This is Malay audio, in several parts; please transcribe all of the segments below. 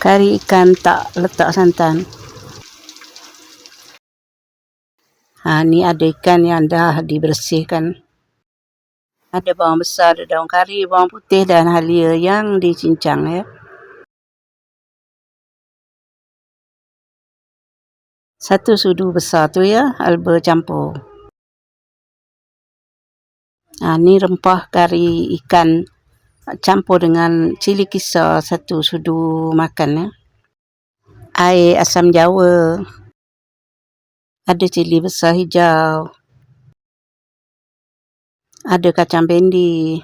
Kari ikan tak letak santan. Ni ada ikan yang dah dibersihkan. Ada bawang besar, ada daun kari, bawang putih dan halia yang dicincang ya. Satu sudu besar tu ya, halba campur. Ni rempah kari ikan campur dengan cili kisar, satu sudu makan ya. Air asam jawa. Ada cili besar hijau. Ada kacang bendi.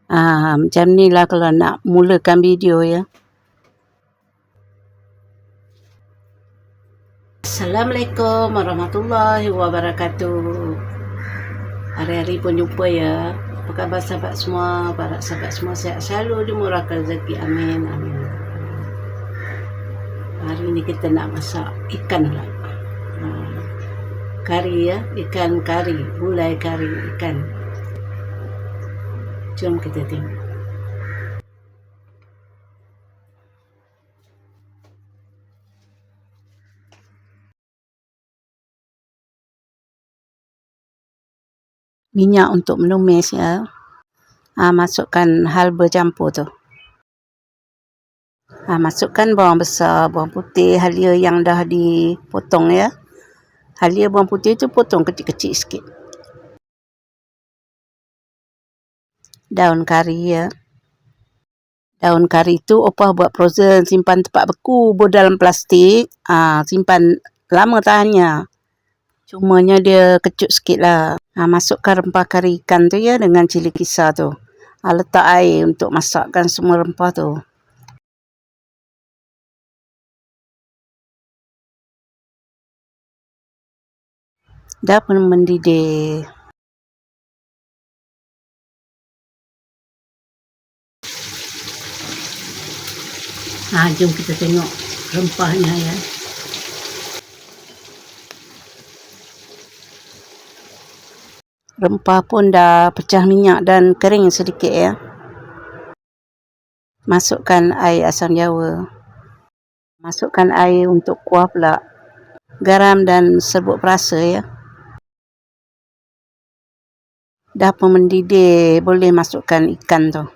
Macam ni lah kalau nak mulakan video ya. Assalamualaikum warahmatullahi wabarakatuh. Hari-hari pun jumpa ya. Apa khabar sahabat semua? Para sahabat semua sihat selalu, dimurahkan rezeki. Amin, amin. Hari ni kita nak masak ikan lah. Kari ya, ikan kari, gulai kari ikan. Jom kita tengok. Minyak untuk menumis ya. Masukkan halba campur tu. Masukkan bawang besar, bawang putih, halia yang dah dipotong ya. Halia bawang putih tu potong kecil-kecil sikit. Daun kari ya. Daun kari tu opah buat frozen, simpan tempat beku, dalam plastik. Simpan lama tahannya. Cumanya dia kecut sikit lah. Masukkan rempah kari ikan tu ya dengan cili kisar tu. Letak air untuk masakkan semua rempah tu. Dah pun mendidih. Jom kita tengok rempahnya ya. Rempah pun dah pecah minyak dan kering sedikit ya. Masukkan air asam jawa. Masukkan air untuk kuah pula. Garam dan serbuk perasa ya. Dah pun mendidih, boleh masukkan ikan tu.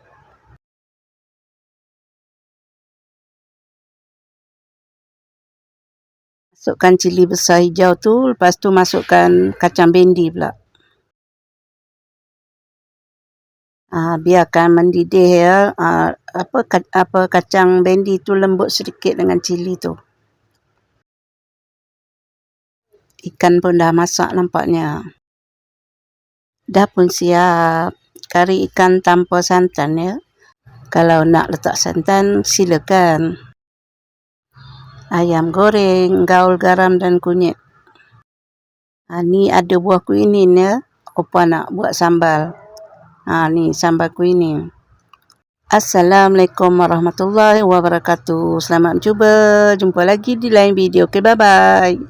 Masukkan cili besar hijau tu, lepas tu masukkan kacang bendi pula. Biarkan mendidih ya. Kacang bendi tu lembut sedikit dengan cili tu. Ikan pun dah masak nampaknya. Dah pun siap. Kari ikan tanpa santan ya. Kalau nak letak santan, silakan. Ayam goreng, gaul garam dan kunyit. Ni ada buah kuinin ya. Opa nak buat sambal. Ni sambal kuinin. Assalamualaikum warahmatullahi wabarakatuh. Selamat berjumpa. Jumpa lagi di lain video. Okay, bye-bye.